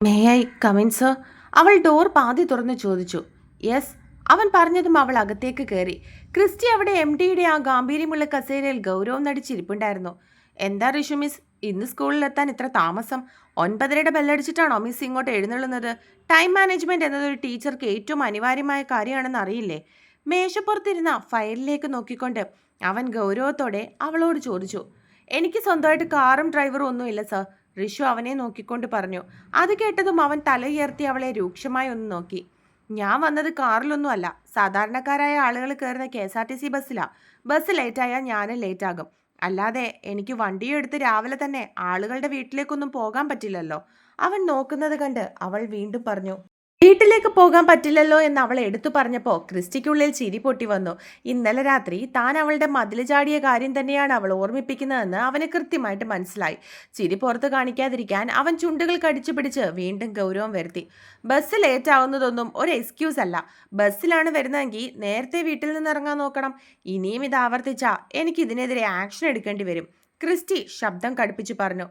May I come in sir? അവൾ door പാതി തുറന്ന് ചോദിച്ചു. യെസ്. അവൻ പറഞ്ഞതും അവൾ അകത്തേക്ക് കയറി. ക്രിസ്റ്റി അവിടെ എം ഡിയുടെ ആ ഗാംഭീര്യമുള്ള കസേരയിൽ ഗൗരവം നടിച്ചിരിപ്പുണ്ടായിരുന്നു. എന്താ ഋഷു മിസ്, ഇന്ന് സ്കൂളിലെത്താൻ ഇത്ര താമസം? 9:30 ബെല്ലടിച്ചിട്ടാണോ മിസ് ഇങ്ങോട്ട് എഴുന്നള്ളുന്നത്? ടൈം മാനേജ്മെന്റ് എന്നതൊരു ടീച്ചർക്ക് ഏറ്റവും അനിവാര്യമായ കാര്യമാണെന്ന് അറിയില്ലേ? മേശപ്പുറത്തിരുന്ന ഫയലിലേക്ക് നോക്കിക്കൊണ്ട് അവൻ ഗൗരവത്തോടെ അവളോട് ചോദിച്ചു. എനിക്ക് സ്വന്തമായിട്ട് കാറും ഡ്രൈവറും ഒന്നുമില്ല സർ. ഋഷു അവനെ നോക്കിക്കൊണ്ട് പറഞ്ഞു. അത് കേട്ടതും അവൻ തലയുയർത്തി അവളെ രൂക്ഷമായി ഒന്ന് നോക്കി. ഞാൻ വന്നത് കാറിലൊന്നും അല്ല, സാധാരണക്കാരായ ആളുകൾ കയറുന്ന KSRTC ബസ്സിലാ. ബസ് ലേറ്റായാൽ ഞാനും ലേറ്റാകും. അല്ലാതെ എനിക്ക് വണ്ടിയും എടുത്ത് രാവിലെ തന്നെ ആളുകളുടെ വീട്ടിലേക്കൊന്നും പോകാൻ പറ്റില്ലല്ലോ. അവൻ നോക്കുന്നത് കണ്ട് അവൾ വീണ്ടും പറഞ്ഞു. വീട്ടിലേക്ക് പോകാൻ പറ്റില്ലല്ലോ എന്ന് അവൾ എടുത്തു പറഞ്ഞപ്പോൾ ക്രിസ്റ്റിക്കുള്ളിൽ ചിരി പൊട്ടി വന്നു. ഇന്നലെ രാത്രി താൻ അവളുടെ മതിൽ ചാടിയ കാര്യം തന്നെയാണ് അവൾ ഓർമ്മിപ്പിക്കുന്നതെന്ന് അവന് കൃത്യമായിട്ട് മനസ്സിലായി. ചിരി പുറത്ത് കാണിക്കാതിരിക്കാൻ അവൻ ചുണ്ടുകൾ കടിച്ചു പിടിച്ച് വീണ്ടും ഗൗരവം വരുത്തി. ബസ് ലേറ്റ് ആവുന്നതൊന്നും ഒരു എക്സ്ക്യൂസ് അല്ല. ബസ്സിലാണ് വരുന്നതെങ്കിൽ നേരത്തെ വീട്ടിൽ നിന്ന് ഇറങ്ങാൻ നോക്കണം. ഇനിയും ഇത് ആവർത്തിച്ചാൽ എനിക്ക് ഇതിനെതിരെ ആക്ഷൻ എടുക്കേണ്ടി വരും. ക്രിസ്റ്റി ശബ്ദം കടുപ്പിച്ചു പറഞ്ഞു.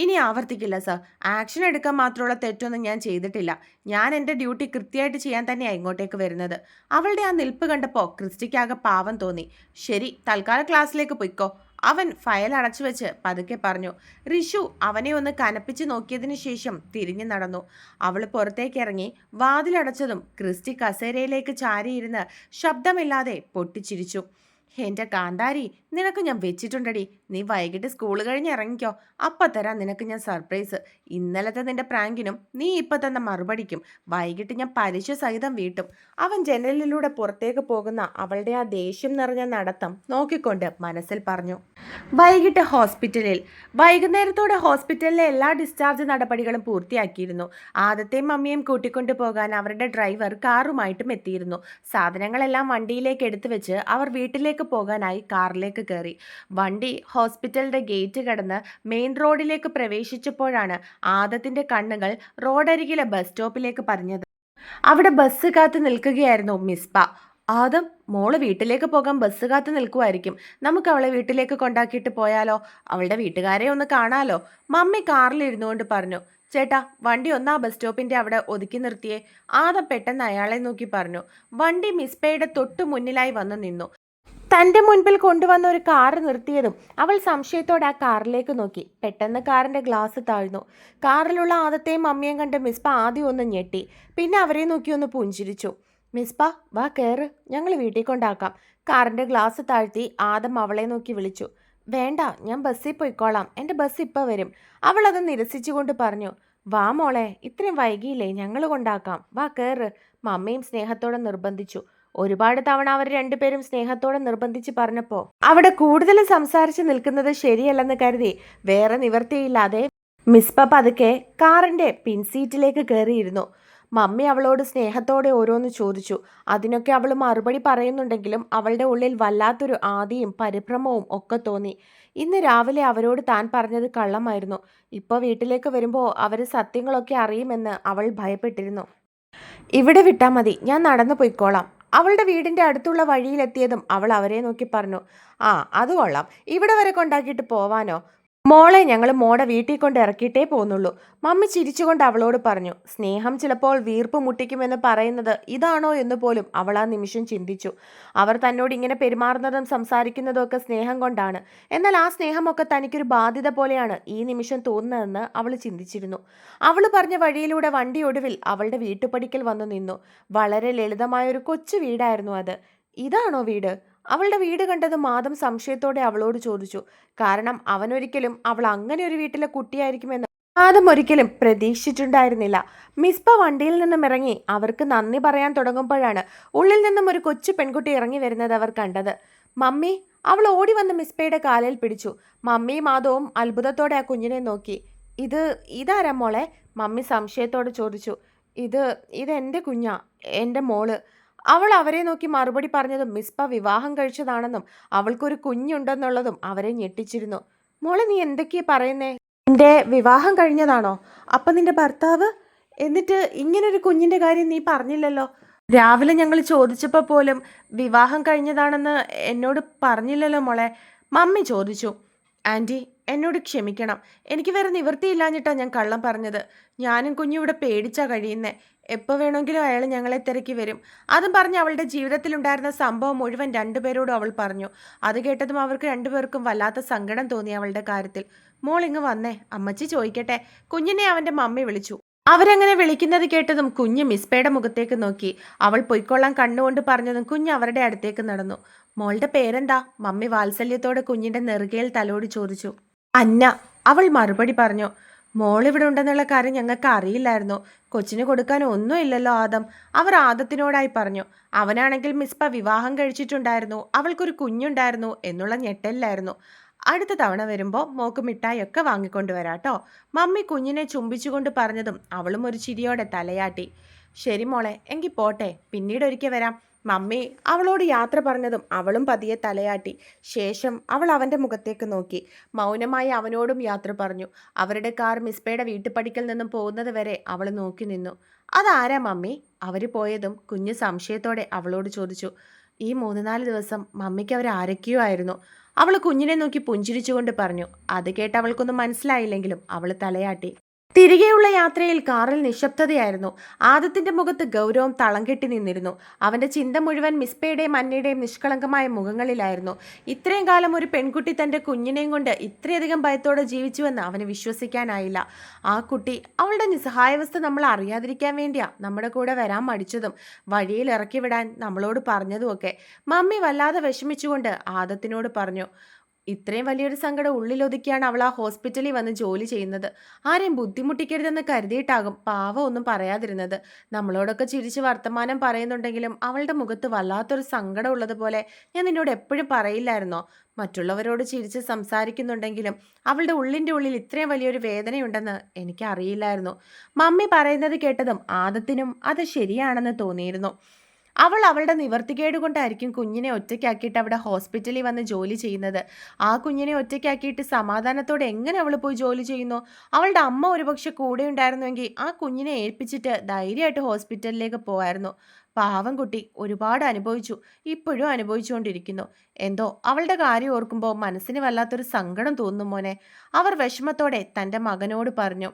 ഇനി ആവർത്തിക്കില്ല സർ. ആക്ഷൻ എടുക്കാൻ മാത്രമുള്ള തെറ്റൊന്നും ഞാൻ ചെയ്തിട്ടില്ല. ഞാൻ എൻ്റെ ഡ്യൂട്ടി കൃത്യമായിട്ട് ചെയ്യാൻ തന്നെയാണ് ഇങ്ങോട്ടേക്ക് വരുന്നത്. അവളുടെ ആ നിൽപ്പ് കണ്ടപ്പോൾ ക്രിസ്റ്റിക്കാകെ പാവം തോന്നി. ശരി, തൽക്കാലം ക്ലാസ്സിലേക്ക് പൊയ്ക്കോ. അവൻ ഫയൽ അടച്ചു വെച്ച് പതുക്കെ പറഞ്ഞു. ഋഷു അവനെ ഒന്ന് കനപ്പിച്ച് നോക്കിയതിനു ശേഷം തിരിഞ്ഞു നടന്നു. അവൾ പുറത്തേക്ക് ഇറങ്ങി വാതിലടച്ചതും ക്രിസ്റ്റി കസേരയിലേക്ക് ചാരിയിരുന്ന് ശബ്ദമില്ലാതെ പൊട്ടിച്ചിരിച്ചു. എൻ്റെ കാന്താരി, നിനക്ക് ഞാൻ വെച്ചിട്ടുണ്ടടി. നീ വൈകിട്ട് സ്കൂൾ കഴിഞ്ഞ് ഇറങ്ങിക്കോ. അപ്പം തരാം നിനക്ക് ഞാൻ സർപ്രൈസ്. ഇന്നലത്തെ നിന്റെ പ്രാങ്കിനും നീ ഇപ്പം തന്ന മറുപടിക്കും വൈകിട്ട് ഞാൻ പലിശ സഹിതം വീട്ടും. അവൻ ജനലിലൂടെ പുറത്തേക്ക് പോകുന്ന അവളുടെ ആ ദേഷ്യം നിറഞ്ഞ നടത്തം നോക്കിക്കൊണ്ട് മനസ്സിൽ പറഞ്ഞു. വൈകിട്ട് ഹോസ്പിറ്റലിൽ. വൈകുന്നേരത്തോടെ ഹോസ്പിറ്റലിലെ എല്ലാ ഡിസ്ചാർജ് നടപടികളും പൂർത്തിയാക്കിയിരുന്നു. ആദത്തെയും മമ്മിയും കൂട്ടിക്കൊണ്ടു പോകാൻ അവരുടെ ഡ്രൈവർ കാറുമായിട്ടും എത്തിയിരുന്നു. സാധനങ്ങളെല്ലാം വണ്ടിയിലേക്ക് എടുത്തു വെച്ച് അവർ വീട്ടിലേക്ക് പോകാനായി കാറിലേക്ക് കയറി. വണ്ടി ഹോസ്പിറ്റലിന്റെ ഗേറ്റ് കടന്ന് മെയിൻ റോഡിലേക്ക് പ്രവേശിച്ചപ്പോഴാണ് ആദത്തിന്റെ കണ്ണുകൾ റോഡരികിലെ ബസ് സ്റ്റോപ്പിലേക്ക് പറഞ്ഞത്. അവിടെ ബസ് കാത്ത് നിൽക്കുകയായിരുന്നു മിസ്ബ. ആദം, മോള് വീട്ടിലേക്ക് പോകാൻ ബസ് കാത്ത് നിൽക്കുമായിരിക്കും. നമുക്ക് അവളെ വീട്ടിലേക്ക് കൊണ്ടാക്കിയിട്ട് പോയാലോ? അവളുടെ വീട്ടുകാരെ ഒന്ന് കാണാലോ. മമ്മി കാറിൽ ഇരുന്നുകൊണ്ട് പറഞ്ഞു. ചേട്ടാ, വണ്ടി ഒന്നാ ബസ് സ്റ്റോപ്പിന്റെ അവിടെ ഒതുക്കി നിർത്തിയേ. ആദം പെട്ടെന്ന് അയാളെ നോക്കി പറഞ്ഞു. വണ്ടി മിസ്ബയുടെ തൊട്ടു മുന്നിലായി വന്നു നിന്നു. തൻ്റെ മുൻപിൽ കൊണ്ടുവന്ന ഒരു കാറ് നിർത്തിയതും അവൾ സംശയത്തോടെ ആ കാറിലേക്ക് നോക്കി. പെട്ടെന്ന് കാറിൻ്റെ ഗ്ലാസ് താഴ്ന്നു. കാറിലുള്ള ആദത്തെയും മമ്മിയും കണ്ട് മിസ്ബ ആദ്യം ഒന്ന് ഞെട്ടി. പിന്നെ അവരെ നോക്കി ഒന്ന് പുഞ്ചിരിച്ചു. മിസ്ബ, വാ കയറ്, ഞങ്ങൾ വീട്ടിൽ കൊണ്ടാക്കാം. കാറിൻ്റെ ഗ്ലാസ് താഴ്ത്തി ആദം അവളെ നോക്കി വിളിച്ചു. വേണ്ട, ഞാൻ ബസ്സിൽ പോയിക്കോളാം. എൻ്റെ ബസ് ഇപ്പം വരും. അവൾ അത് നിരസിച്ചുകൊണ്ട് പറഞ്ഞു. വാ മോളെ, ഇത്രയും വൈകിയില്ലേ, ഞങ്ങൾ കൊണ്ടാക്കാം. വാ കയറ്, മമ്മിയും സ്നേഹത്തോടെ നിർബന്ധിച്ചു. ഒരുപാട് തവണ അവർ രണ്ടുപേരും സ്നേഹത്തോടെ നിർബന്ധിച്ച് പറഞ്ഞപ്പോൾ അവിടെ കൂടുതൽ സംസാരിച്ച് നിൽക്കുന്നത് ശരിയല്ലെന്ന് കരുതി വേറെ നിവർത്തിയില്ലാതെ മിസ്ബ പതുക്കെ കാറിന്റെ പിൻസീറ്റിലേക്ക് കയറിയിരുന്നു. മമ്മി അവളോട് സ്നേഹത്തോടെ ഓരോന്ന് ചോദിച്ചു. അതിനൊക്കെ അവൾ മറുപടി പറയുന്നുണ്ടെങ്കിലും അവളുടെ ഉള്ളിൽ വല്ലാത്തൊരു ആദിയും പരിഭ്രമവും ഒക്കെ തോന്നി. ഇന്ന് രാവിലെ അവരോട് താൻ പറഞ്ഞത് കള്ളമായിരുന്നു. ഇപ്പോൾ വീട്ടിലേക്ക് വരുമ്പോൾ അവർ സത്യങ്ങളൊക്കെ അറിയുമെന്ന് അവൾ ഭയപ്പെട്ടിരുന്നു. ഇവിടെ വിട്ടാൽ മതി, ഞാൻ നടന്നു പോയിക്കോളാം. അവളുടെ വീടിൻ്റെ അടുത്തുള്ള വഴിയിലെത്തിയതും അവൾ അവരെ നോക്കി പറഞ്ഞു. ആ, അത് കൊള്ളാം. ഇവിടെ വരെ കൊണ്ടാക്കിയിട്ട് പോവാനോ? മോളെ ഞങ്ങൾ മോടെ വീട്ടിൽ കൊണ്ട് ഇറക്കിയിട്ടേ പോന്നുള്ളൂ. മമ്മി ചിരിച്ചുകൊണ്ട് അവളോട് പറഞ്ഞു. സ്നേഹം ചിലപ്പോൾ വീർപ്പ് മുട്ടിക്കുമെന്ന് പറയുന്നത് ഇതാണോ എന്ന് പോലും അവൾ ആ നിമിഷം ചിന്തിച്ചു. അവർ തന്നോട് ഇങ്ങനെ പെരുമാറുന്നതും സംസാരിക്കുന്നതും ഒക്കെ സ്നേഹം കൊണ്ടാണ്. എന്നാൽ ആ സ്നേഹമൊക്കെ തനിക്കൊരു ബാധ്യത പോലെയാണ് ഈ നിമിഷം തോന്നുന്നതെന്ന് അവൾ ചിന്തിച്ചിരുന്നു. അവൾ പറഞ്ഞ വഴിയിലൂടെ വണ്ടി ഒടുവിൽ അവളുടെ വീട്ടുപടിക്കൽ വന്നു നിന്നു. വളരെ ലളിതമായൊരു കൊച്ചു വീടായിരുന്നു അത്. ഇതാണോ വീട്? അവളുടെ വീട് കണ്ടത് മാധം സംശയത്തോടെ അവളോട് ചോദിച്ചു. കാരണം അവനൊരിക്കലും അവൾ അങ്ങനെ ഒരു വീട്ടിലെ കുട്ടിയായിരിക്കുമെന്ന് മാധം ഒരിക്കലും പ്രതീക്ഷിച്ചിട്ടുണ്ടായിരുന്നില്ല. മിസ്ബ വണ്ടിയിൽ നിന്നും ഇറങ്ങി അവർക്ക് നന്ദി പറയാൻ തുടങ്ങുമ്പോഴാണ് ഉള്ളിൽ നിന്നും ഒരു കൊച്ചു പെൺകുട്ടി ഇറങ്ങി വരുന്നത് അവർ കണ്ടത്. മമ്മി! അവൾ ഓടി വന്ന് മിസ്ബയുടെ കാലിൽ പിടിച്ചു. മമ്മിയും മാധവും അത്ഭുതത്തോടെ ആ കുഞ്ഞിനെ നോക്കി. ഇതാരാ മോളെ? മമ്മി സംശയത്തോടെ ചോദിച്ചു. ഇത് എൻ്റെ കുഞ്ഞാ, എൻ്റെ മോള്. അവൾ അവരെ നോക്കി മറുപടി പറഞ്ഞതും മിസ്ബ വിവാഹം കഴിച്ചതാണെന്നും അവൾക്കൊരു കുഞ്ഞുണ്ടെന്നുള്ളതും അവരെ ഞെട്ടിച്ചിരുന്നു. മോളെ, നീ എന്തൊക്കെയാ പറയുന്നേ? നിന്റെ വിവാഹം കഴിഞ്ഞതാണോ? അപ്പം നിന്റെ ഭർത്താവ്? എന്നിട്ട് ഇങ്ങനൊരു കുഞ്ഞിൻ്റെ കാര്യം നീ പറഞ്ഞില്ലല്ലോ. രാവിലെ ഞങ്ങൾ ചോദിച്ചപ്പോൾ പോലും വിവാഹം കഴിഞ്ഞതാണെന്ന് എന്നോട് പറഞ്ഞില്ലല്ലോ മോളെ, മമ്മി ചോദിച്ചു. ആൻറ്റി, എന്നോട് ക്ഷമിക്കണം. എനിക്ക് വേറെ നിവൃത്തിയില്ലാഞ്ഞിട്ടാ ഞാൻ കള്ളം പറഞ്ഞത്. ഞാനും കുഞ്ഞും ഇവിടെ പേടിച്ചാ കഴിയുന്നേ. എപ്പോൾ വേണമെങ്കിലും അയാൾ ഞങ്ങളെ തിരക്കി വരും. അതും പറഞ്ഞ് അവളുടെ ജീവിതത്തിലുണ്ടായിരുന്ന സംഭവം മുഴുവൻ രണ്ടുപേരോടും അവൾ പറഞ്ഞു. അത് കേട്ടതും അവർക്ക് രണ്ടുപേർക്കും വല്ലാത്ത സങ്കടം തോന്നി അവളുടെ കാര്യത്തിൽ. മോൾ ഇങ്ങ് വന്നേ, അമ്മച്ചി ചോദിക്കട്ടെ. കുഞ്ഞിനെ അവൻ്റെ മമ്മി വിളിച്ചു. അവരങ്ങനെ വിളിക്കുന്നത് കേട്ടതും കുഞ്ഞ് മിസ്ബയുടെ മുഖത്തേക്ക് നോക്കി. അവൾ പൊയ്ക്കൊള്ളാൻ കണ്ണുകൊണ്ട് പറഞ്ഞതും കുഞ്ഞ് അവരുടെ അടുത്തേക്ക് നടന്നു. മോളുടെ പേരെന്താ? മമ്മി വാത്സല്യത്തോടെ കുഞ്ഞിന്റെ നെറുകയിൽ തലോടി ചോദിച്ചു. അന്ന. അവൾ മറുപടി പറഞ്ഞു. മോൾ ഇവിടെ ഉണ്ടെന്നുള്ള കാര്യം ഞങ്ങൾക്ക് അറിയില്ലായിരുന്നു. കൊച്ചിന് കൊടുക്കാൻ ഒന്നുമില്ലല്ലോ ആദം. അവർ ആദത്തിനോടായി പറഞ്ഞു. അവനാണെങ്കിൽ മിസ്ബ വിവാഹം കഴിച്ചിട്ടുണ്ടായിരുന്നു, അവൾക്കൊരു കുഞ്ഞുണ്ടായിരുന്നു എന്നുള്ള ഞെട്ടലിലായിരുന്നു. അടുത്ത തവണ വരുമ്പോൾ മോക്ക് മിഠായിയൊക്കെ വാങ്ങിക്കൊണ്ടുവരാട്ടോ. മമ്മി കുഞ്ഞിനെ ചുംബിച്ചുകൊണ്ട് പറഞ്ഞതും അവളും ഒരു ചിരിയോടെ തലയാട്ടി. ശരി മോളെ, എങ്കിൽ പോട്ടെ, പിന്നീട് ഒരിക്കൽ വരാം. മമ്മി അവളോട് യാത്ര പറഞ്ഞതും അവളും പതിയെ തലയാട്ടി. ശേഷം അവൾ അവൻ്റെ മുഖത്തേക്ക് നോക്കി. മൗനമായി അവനോടും യാത്ര പറഞ്ഞു. അവരുടെ കാർ മിസ്ബയുടെ വീട്ടുപടിക്കൽ നിന്നും പോകുന്നത് വരെ അവൾ നോക്കി നിന്നു. അതാരാ മമ്മി? അവർ പോയതും കുഞ്ഞ് സംശയത്തോടെ അവളോട് ചോദിച്ചു. ഈ 3-4 ദിവസം മമ്മിക്ക് അവരാരൊക്കെയോ ആയിരുന്നു. അവൾ കുഞ്ഞിനെ നോക്കി പുഞ്ചിരിച്ചുകൊണ്ട് പറഞ്ഞു. അത് കേട്ട് അവൾക്കൊന്നും മനസ്സിലായില്ലെങ്കിലും അവൾ തലയാട്ടി. തിരികെയുള്ള യാത്രയിൽ കാറിൽ നിശബ്ദതയായിരുന്നു. ആദത്തിന്റെ മുഖത്ത് ഗൗരവം തളം കെട്ടി നിന്നിരുന്നു. അവന്റെ ചിന്ത മുഴുവൻ മിസ്ബയുടെയും അന്നയുടെയും നിഷ്കളങ്കമായ മുഖങ്ങളിലായിരുന്നു. ഇത്രയും കാലം ഒരു പെൺകുട്ടി തന്റെ കുഞ്ഞിനെയും കൊണ്ട് ഇത്രയധികം ഭയത്തോടെ ജീവിച്ചുവെന്ന് അവന് വിശ്വസിക്കാനായില്ല. ആ കുട്ടി അവളുടെ നിസ്സഹായാവസ്ഥ നമ്മൾ അറിയാതിരിക്കാൻ വേണ്ടിയാ നമ്മുടെ കൂടെ വരാൻ മടിച്ചതും വഴിയിൽ ഇറക്കി വിടാൻ നമ്മളോട് പറഞ്ഞതുമൊക്കെ. മമ്മി വല്ലാതെ വിഷമിച്ചുകൊണ്ട് ആദത്തിനോട് പറഞ്ഞു. ഇത്രയും വലിയൊരു സങ്കടം ഉള്ളിലൊതുക്കിയാണ് അവൾ ആ ഹോസ്പിറ്റലിൽ വന്ന് ജോലി ചെയ്യുന്നത്. ആരെയും ബുദ്ധിമുട്ടിക്കരുതെന്ന് കരുതിയിട്ടാകും പാവം ഒന്നും പറയാതിരുന്നത്. നമ്മളോടൊക്കെ ചിരിച്ച് വർത്തമാനം പറയുന്നുണ്ടെങ്കിലും അവളുടെ മുഖത്ത് വല്ലാത്തൊരു സങ്കടം ഉള്ളതുപോലെ ഞാൻ നിന്നോട് എപ്പോഴും പറയില്ലായിരുന്നോ? മറ്റുള്ളവരോട് ചിരിച്ച് സംസാരിക്കുന്നുണ്ടെങ്കിലും അവളുടെ ഉള്ളിൻ്റെ ഉള്ളിൽ ഇത്രയും വലിയൊരു വേദനയുണ്ടെന്ന് എനിക്ക് അറിയില്ലായിരുന്നു. മമ്മി പറയുന്നത് കേട്ടതും ആദത്തിനും അത് ശരിയാണെന്ന് തോന്നിയിരുന്നു. അവൾ അവളുടെ നിവർത്തികേട് കൊണ്ടായിരിക്കും കുഞ്ഞിനെ ഒറ്റയ്ക്കാക്കിയിട്ട് അവിടെ ഹോസ്പിറ്റലിൽ വന്ന് ജോലി ചെയ്യുന്നത്. ആ കുഞ്ഞിനെ ഒറ്റയ്ക്കാക്കിയിട്ട് സമാധാനത്തോടെ എങ്ങനെ അവൾ പോയി ജോലി ചെയ്യുന്നു? അവളുടെ അമ്മ ഒരുപക്ഷെ കൂടെ ഉണ്ടായിരുന്നുവെങ്കിൽ ആ കുഞ്ഞിനെ ഏൽപ്പിച്ചിട്ട് ധൈര്യമായിട്ട് ഹോസ്പിറ്റലിലേക്ക് പോകായിരുന്നു. പാവം കുട്ടി ഒരുപാട് അനുഭവിച്ചു, ഇപ്പോഴും അനുഭവിച്ചുകൊണ്ടിരിക്കുന്നു. എന്തോ അവളുടെ കാര്യം ഓർക്കുമ്പോൾ മനസ്സിന് വല്ലാത്തൊരു സങ്കടം തോന്നുന്നു മോനെ, അവർ വിഷമത്തോടെ തൻ്റെ മകനോട് പറഞ്ഞു.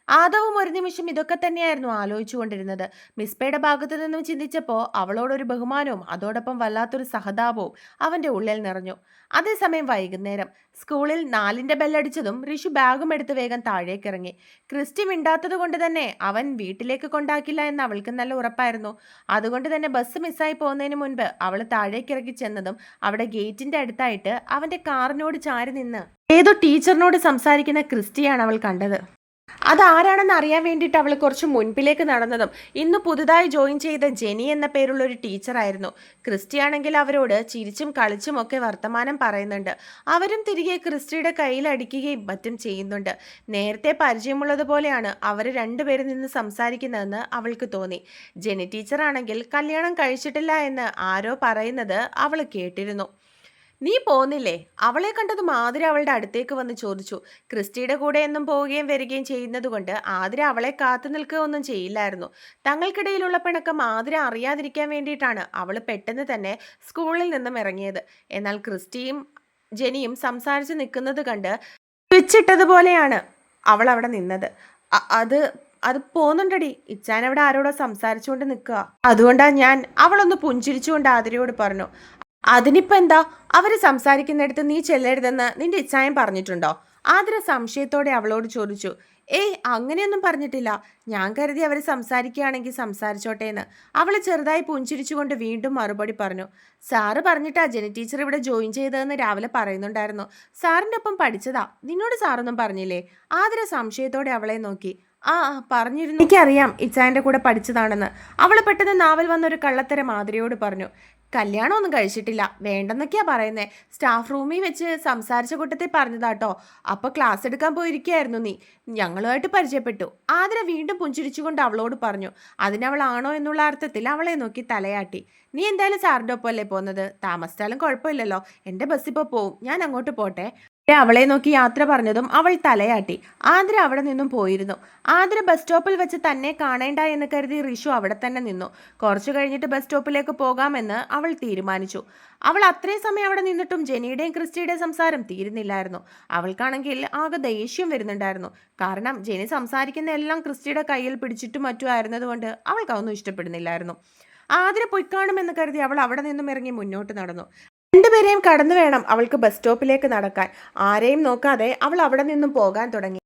ആദവും ഒരു നിമിഷം ഇതൊക്കെ തന്നെയായിരുന്നു ആലോചിച്ചുകൊണ്ടിരുന്നത്. മിസ്ബയുടെ ഭാഗത്തു നിന്നും ചിന്തിച്ചപ്പോൾ അവളോടൊരു ബഹുമാനവും അതോടൊപ്പം വല്ലാത്തൊരു സഹതാപവും അവൻ്റെ ഉള്ളിൽ നിറഞ്ഞു. അതേസമയം വൈകുന്നേരം സ്കൂളിൽ 4ന്റെ ബെല്ലടിച്ചതും ഋഷു ബാഗും എടുത്ത് വേഗം താഴേക്കിറങ്ങി. ക്രിസ്റ്റി മിണ്ടാത്തത് കൊണ്ട് തന്നെ അവൻ വീട്ടിലേക്ക് കൊണ്ടാക്കില്ല എന്ന് അവൾക്ക് നല്ല ഉറപ്പായിരുന്നു. അതുകൊണ്ട് തന്നെ ബസ് മിസ്സായി പോകുന്നതിന് മുൻപ് അവൾ താഴേക്കിറങ്ങി ചെന്നതും അവിടെ ഗേറ്റിന്റെ അടുത്തായിട്ട് അവൻ്റെ കാറിനോട് ചാരി നിന്ന് ഏതോ ടീച്ചറിനോട് സംസാരിക്കുന്ന ക്രിസ്റ്റിയാണ് അവൾ കണ്ടത്. അതാരാണെന്ന് അറിയാൻ വേണ്ടിയിട്ട് അവൾ കുറച്ച് മുൻപിലേക്ക് നടന്നതും ഇന്ന് പുതുതായി ജോയിൻ ചെയ്ത ജെനി എന്ന പേരുള്ള ഒരു ടീച്ചറായിരുന്നു. ക്രിസ്റ്റിയാണെങ്കിൽ അവരോട് ചിരിച്ചും കളിച്ചും ഒക്കെ വർത്തമാനം പറയുന്നുണ്ട്. അവരും തിരികെ ക്രിസ്റ്റിയുടെ കയ്യിൽ അടിക്കുകയും മറ്റും ചെയ്യുന്നുണ്ട്. നേരത്തെ പരിചയമുള്ളതുപോലെയാണ് അവർ രണ്ടുപേരും നിന്ന് സംസാരിക്കുന്നതെന്ന് അവൾക്ക് തോന്നി. ജെനി ടീച്ചറാണെങ്കിൽ കല്യാണം കഴിച്ചിട്ടില്ല എന്ന് ആരോ പറയുന്നത് അവൾ കേട്ടിരുന്നു. നീ പോന്നില്ലേ? അവളെ കണ്ടതും ആതിര അവളുടെ അടുത്തേക്ക് വന്ന് ചോദിച്ചു. ക്രിസ്റ്റിയുടെ കൂടെ എന്നും പോവുകയും വരികയും ചെയ്യുന്നത് കൊണ്ട് ആതിര അവളെ കാത്തു നിൽക്കുകയൊന്നും ചെയ്യില്ലായിരുന്നു. തങ്ങൾക്കിടയിലുള്ള പിണക്കം ആതിര അറിയാതിരിക്കാൻ വേണ്ടിയിട്ടാണ് അവൾ പെട്ടെന്ന് തന്നെ സ്കൂളിൽ നിന്നും ഇറങ്ങിയത്. എന്നാൽ ക്രിസ്റ്റിയും ജെനിയും സംസാരിച്ച് നിൽക്കുന്നത് കണ്ട് പിച്ചിട്ടതുപോലെയാണ് അവൾ അവിടെ നിന്നത്. അത് അത് പോന്നുണ്ടടി, ഇച്ചാൻ അവിടെ ആരോടോ സംസാരിച്ചുകൊണ്ട് നിൽക്കുക, അതുകൊണ്ടാണ് ഞാൻ. അവളൊന്ന് പുഞ്ചിരിച്ചുകൊണ്ട് ആതിരയോട് പറഞ്ഞു. അതിനിപ്പോൾ എന്താ? അവർ സംസാരിക്കുന്നിടത്ത് നീ ചെല്ലരുതെന്ന് നിന്റെ ഇച്ഛായം പറഞ്ഞിട്ടുണ്ടോ? ആതിര സംശയത്തോടെ അവളോട് ചോദിച്ചു. ഏയ്, അങ്ങനെയൊന്നും പറഞ്ഞിട്ടില്ല. ഞാൻ കരുതി അവർ സംസാരിക്കുകയാണെങ്കിൽ സംസാരിച്ചോട്ടെ എന്ന്. അവൾ ചെറുതായി പുഞ്ചിരിച്ചുകൊണ്ട് വീണ്ടും മറുപടി പറഞ്ഞു. സാറ് പറഞ്ഞിട്ടാ ജെനി ടീച്ചർ ഇവിടെ ജോയിൻ ചെയ്തതെന്ന് രാവിലെ പറയുന്നുണ്ടായിരുന്നു. സാറിൻ്റെ ഒപ്പം പഠിച്ചതാ. നിന്നോട് സാറൊന്നും പറഞ്ഞില്ലേ? ആതിര സംശയത്തോടെ അവളെ നോക്കി. ആ പറഞ്ഞിരുന്നു, എനിക്കറിയാം ഇച്ചാൻ്റെ കൂടെ പഠിച്ചതാണെന്ന്. അവൾ പെട്ടെന്ന് നാവൽ വന്നൊരു കള്ളത്തരം ആതിരയോട് പറഞ്ഞു. കല്യാണമൊന്നും കഴിച്ചിട്ടില്ല, വേണ്ടെന്നൊക്കെയാ പറയുന്നേ. സ്റ്റാഫ് റൂമിൽ വെച്ച് സംസാരിച്ച കൂട്ടത്തിൽ പറഞ്ഞതാട്ടോ. അപ്പോൾ ക്ലാസ് എടുക്കാൻ പോയിരിക്കുകയായിരുന്നു നീ. ഞങ്ങളുമായിട്ട് പരിചയപ്പെട്ടു. ആതിര വീണ്ടും പുഞ്ചിരിച്ചുകൊണ്ട് അവളോട് പറഞ്ഞു. അതിനവളാണോ എന്നുള്ള അർത്ഥത്തിൽ അവളെ നോക്കി തലയാട്ടി. നീ എന്തായാലും സാറിൻ്റെ ഒപ്പം അല്ലേ പോകുന്നത്? താമസിച്ചാലും കുഴപ്പമില്ലല്ലോ. എൻ്റെ ബസ്സിപ്പോൾ പോവും, ഞാൻ അങ്ങോട്ട് പോട്ടെ. അവളെ നോക്കി യാത്ര പറഞ്ഞതും അവൾ തലയാട്ടി. ആതിര അവിടെ നിന്നും പോയിരുന്നു. ആതിര ബസ് സ്റ്റോപ്പിൽ വെച്ച് തന്നെ കാണേണ്ട എന്ന് കരുതി റിഷു അവിടെ തന്നെ നിന്നു. കുറച്ചു കഴിഞ്ഞിട്ട് ബസ് സ്റ്റോപ്പിലേക്ക് പോകാമെന്ന് അവൾ തീരുമാനിച്ചു. അവൾ അത്രയും സമയം അവിടെ നിന്നിട്ടും ജെനിയുടെയും ക്രിസ്റ്റിയുടെയും സംസാരം തീരുന്നില്ലായിരുന്നു. അവൾക്കാണെങ്കിൽ ആകെ ദേഷ്യം വരുന്നുണ്ടായിരുന്നു. കാരണം ജെനി സംസാരിക്കുന്ന എല്ലാം ക്രിസ്റ്റിയുടെ കയ്യിൽ പിടിച്ചിട്ടും മറ്റും ആയിരുന്നതുകൊണ്ട് അവൾക്കതൊന്നും ഇഷ്ടപ്പെടുന്നില്ലായിരുന്നു. ആതിര പൊയ്ക്കാണുമെന്ന് കരുതി അവൾ അവിടെ നിന്നും ഇറങ്ങി മുന്നോട്ട് നടന്നു. രണ്ടുപേരെയും കടന്നു വേണം അവൾക്ക് ബസ് സ്റ്റോപ്പിലേക്ക് നടക്കാൻ. ആരെയും നോക്കാതെ അവൾ അവിടെ നിന്നും പോകാൻ തുടങ്ങി.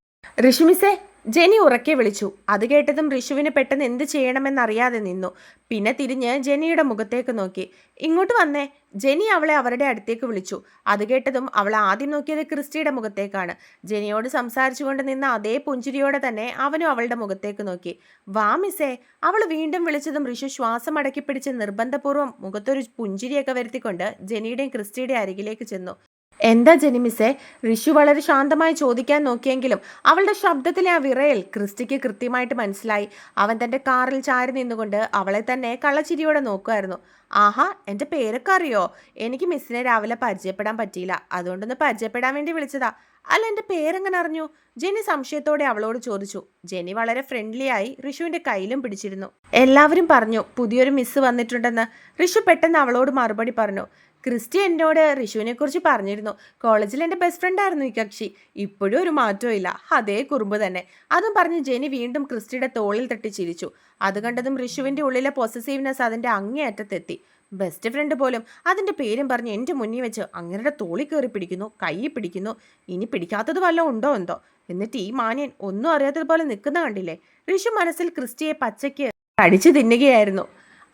ഋഷുമിസേ, ജെനി ഉറക്കെ വിളിച്ചു. അത് കേട്ടതും ഋഷുവിന് പെട്ടെന്ന് എന്ത് ചെയ്യണമെന്നറിയാതെ നിന്നു. പിന്നെ തിരിഞ്ഞ് ജെനിയുടെ മുഖത്തേക്ക് നോക്കി. ഇങ്ങോട്ട് വന്നേ. ജെനി അവളെ അവരുടെ അടുത്തേക്ക് വിളിച്ചു. അത് കേട്ടതും അവൾ ആദ്യം നോക്കിയത് ക്രിസ്റ്റിയുടെ മുഖത്തേക്കാണ്. ജെനിയോട് സംസാരിച്ചുകൊണ്ട് നിന്ന അതേ പുഞ്ചിരിയോടെ തന്നെ അവനും അവളുടെ മുഖത്തേക്ക് നോക്കി. വാ മിസ്സേ. അവൾ വീണ്ടും വിളിച്ചതും ഋഷു ശ്വാസം അടക്കി പിടിച്ച് നിർബന്ധപൂർവ്വം മുഖത്തൊരു പുഞ്ചിരിയൊക്കെ വരുത്തിക്കൊണ്ട് ജെനിയുടെയും ക്രിസ്റ്റിയുടെ അരികിലേക്ക് ചെന്നു. എന്താ ജെനി മിസ്സേ? ഋഷു വളരെ ശാന്തമായി ചോദിക്കാൻ നോക്കിയെങ്കിലും അവളുടെ ശബ്ദത്തിലെ ആ വിറയൽ ക്രിസ്റ്റിക്ക് കൃത്യമായിട്ട് മനസ്സിലായി. അവൻ തന്റെ കാറിൽ ചാരി നിന്നുകൊണ്ട് അവളെ തന്നെ കള്ളച്ചിരിയോടെ നോക്കുമായിരുന്നു. ആഹാ, എൻ്റെ പേരൊക്കെ അറിയോ? എനിക്ക് മിസ്സിനെ രാവിലെ പരിചയപ്പെടാൻ പറ്റിയില്ല, അതുകൊണ്ടൊന്ന് പരിചയപ്പെടാൻ വേണ്ടി വിളിച്ചതാ. അല്ല, എൻ്റെ പേരെങ്ങനെ അറിഞ്ഞു? ജെനി സംശയത്തോടെ അവളോട് ചോദിച്ചു. ജെനി വളരെ ഫ്രണ്ട്ലി ആയി ഋഷുവിന്റെ കയ്യിലും പിടിച്ചിരുന്നു. എല്ലാവരും പറഞ്ഞു പുതിയൊരു മിസ് വന്നിട്ടുണ്ടെന്ന്. ഋഷു പെട്ടെന്ന് അവളോട് മറുപടി പറഞ്ഞു. ക്രിസ്റ്റി എന്നോട് ഋഷുവിനെ കുറിച്ച് പറഞ്ഞിരുന്നു. കോളേജിൽ എൻ്റെ ബെസ്റ്റ് ഫ്രണ്ട് ആയിരുന്നു ഈ കക്ഷി. ഇപ്പോഴും ഒരു മാറ്റവും ഇല്ല, അതേ കുറുമ്പ് തന്നെ. അതും പറഞ്ഞ് ജെനി വീണ്ടും ക്രിസ്റ്റിയുടെ തോളിൽ തട്ടി ചിരിച്ചു. അത് കണ്ടതും ഋഷുവിൻ്റെ ഉള്ളിലെ പോസസീവ്നെസ് അതിൻ്റെ അങ്ങേയറ്റത്തെത്തി. ബെസ്റ്റ് ഫ്രണ്ട് പോലും അതിൻ്റെ പേരും പറഞ്ഞ് എൻ്റെ മുന്നിൽ വെച്ച് അങ്ങയുടെ തോളി കയറി പിടിക്കുന്നു, കൈ പിടിക്കുന്നു. ഇനി പിടിക്കാത്തത് വല്ലതും ഉണ്ടോ എന്തോ. എന്നിട്ട് ഈ മാന്യൻ ഒന്നും അറിയാത്തതുപോലെ നിൽക്കുന്ന കണ്ടില്ലേ? ഋഷു മനസ്സിൽ ക്രിസ്റ്റിയെ പച്ചയ്ക്ക് കടിച്ചു തിന്നുകയായിരുന്നു.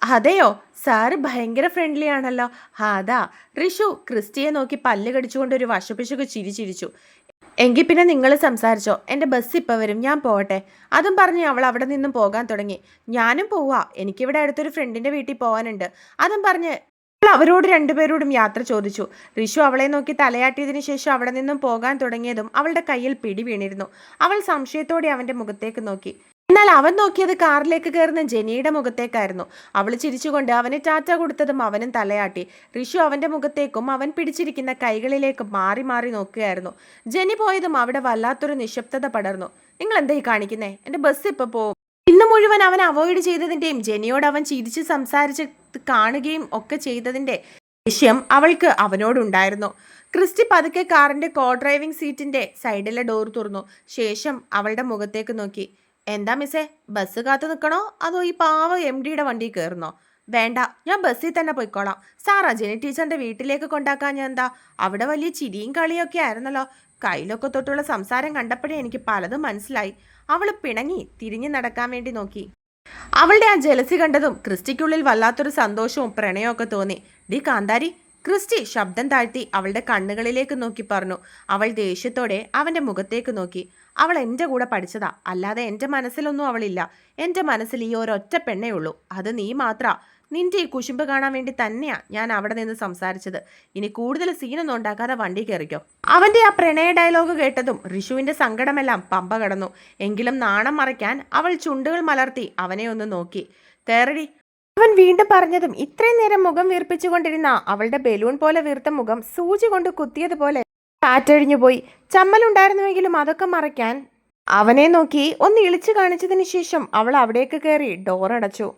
അതെയോ, സാറ് ഭയങ്കര ഫ്രണ്ട്ലി ആണല്ലോ. അതാ. ഋഷു ക്രിസ്റ്റിയെ നോക്കി പല്ല് കടിച്ചുകൊണ്ട് ഒരു വശപ്പിശുക്ക് ചിരിച്ചിരിച്ചു. എങ്കിൽ പിന്നെ നിങ്ങൾ സംസാരിച്ചോ, എൻ്റെ ബസ് ഇപ്പം വരും, ഞാൻ പോകട്ടെ. അതും പറഞ്ഞ് അവൾ അവിടെ നിന്നും പോകാൻ തുടങ്ങി. ഞാനും പോവാ, എനിക്കിവിടെ അടുത്തൊരു ഫ്രണ്ടിൻ്റെ വീട്ടിൽ പോകാനുണ്ട്. അതും പറഞ്ഞ് അവരോട് രണ്ടുപേരോടും യാത്ര ചോദിച്ചു. ഋഷു അവളെ നോക്കി തലയാട്ടിയതിനു ശേഷം അവിടെ നിന്നും പോകാൻ തുടങ്ങിയതും അവളുടെ കയ്യിൽ പിടി വീണിരുന്നു. അവൾ സംശയത്തോടെ അവൻ്റെ മുഖത്തേക്ക് നോക്കി. എന്നാൽ അവൻ നോക്കിയത് കാറിലേക്ക് കയറുന്ന ജെനിയുടെ മുഖത്തേക്കായിരുന്നു. അവൾ ചിരിച്ചുകൊണ്ട് അവന് ടാറ്റ കൊടുത്തതും അവനും തലയാട്ടി. ഋഷു അവന്റെ മുഖത്തേക്കും അവൻ പിടിച്ചിരിക്കുന്ന കൈകളിലേക്കും മാറി മാറി നോക്കുകയായിരുന്നു. ജെനി പോയതും അവിടെ വല്ലാത്തൊരു നിശബ്ദത പടർന്നു. നിങ്ങൾ എന്തായി കാണിക്കുന്നേ? എൻ്റെ ബസ് ഇപ്പൊ പോവും. ഇന്ന് മുഴുവൻ അവൻ അവോയ്ഡ് ചെയ്തതിൻ്റെയും ജെനിയോട് അവൻ ചിരിച്ച് സംസാരിച്ച് കാണുകയും ഒക്കെ ചെയ്തതിൻ്റെ ദേഷ്യം അവൾക്ക് അവനോടുണ്ടായിരുന്നു. ക്രിസ്റ്റി പതുക്കെ കാറിന്റെ കോ ഡ്രൈവിംഗ് സീറ്റിന്റെ സൈഡിലെ ഡോർ തുറന്നു. ശേഷം അവളുടെ മുഖത്തേക്ക് നോക്കി. എന്താ മിസ്സേ, ബസ് കാത്തു നിൽക്കണോ അതോ ഈ പാവ MDയുടെ വണ്ടി കയറുന്നോ? വേണ്ട, ഞാൻ ബസ്സിൽ തന്നെ പോയിക്കോളാം. സാറാ ജെനി ടീച്ചറിന്റെ വീട്ടിലേക്ക് കൊണ്ടാക്കാൻ ഞാൻ എന്താ? അവിടെ വലിയ ചിരിയും കളിയൊക്കെ ആയിരുന്നല്ലോ. കയ്യിലൊക്കെ തൊട്ടുള്ള സംസാരം കണ്ടപ്പോഴേ എനിക്ക് പലതും മനസ്സിലായി. അവൾ പിണങ്ങി തിരിഞ്ഞു നടക്കാൻ വേണ്ടി നോക്കി. അവളുടെ ആ ജലസി കണ്ടതും ക്രിസ്റ്റിക്കുള്ളിൽ വല്ലാത്തൊരു സന്തോഷവും പ്രണയവും ഒക്കെ തോന്നി. ഡി കാന്താരി, ക്രിസ്റ്റി ശബ്ദം താഴ്ത്തി അവളുടെ കണ്ണുകളിലേക്ക് നോക്കി പറഞ്ഞു. അവൾ ദേഷ്യത്തോടെ അവൻ്റെ മുഖത്തേക്ക് നോക്കി. അവൾ എൻ്റെ കൂടെ പഠിച്ചതാ, അല്ലാതെ എൻ്റെ മനസ്സിലൊന്നും അവളില്ല. എൻ്റെ മനസ്സിൽ ഈ ഒരൊറ്റ പെണ്ണേ ഉള്ളൂ, അത് നീ മാത്ര. നിന്റെ ഈ കുശുമ്പ് കാണാൻ വേണ്ടി തന്നെയാ ഞാൻ അവിടെ നിന്ന് സംസാരിച്ചത്. ഇനി കൂടുതൽ സീനൊന്നും ഉണ്ടാക്കാതെ വണ്ടി കയറിക്കോ. അവൻ്റെ ആ പ്രണയ ഡയലോഗ് കേട്ടതും ഋഷുവിൻ്റെ സങ്കടമെല്ലാം പമ്പ കടന്നു. എങ്കിലും നാണം മറയ്ക്കാൻ അവൾ ചുണ്ടുകൾ മലർത്തി അവനെ ഒന്ന് നോക്കി. കയറടി. അവൻ വീണ്ടും പറഞ്ഞതും ഇത്രയും നേരം മുഖം വീർപ്പിച്ചുകൊണ്ടിരുന്ന അവളുടെ ബലൂൺ പോലെ വീർത്ത മുഖം സൂചി കൊണ്ട് കുത്തിയതുപോലെ കാറ്റഴിഞ്ഞു പോയി. ചമ്മലുണ്ടായിരുന്നുവെങ്കിലും അതൊക്കെ മറയ്ക്കാൻ അവനെ നോക്കി ഒന്ന് ഇളിച്ചു കാണിച്ചതിന് ശേഷം അവൾ അവിടേക്ക് കയറി ഡോറടച്ചു.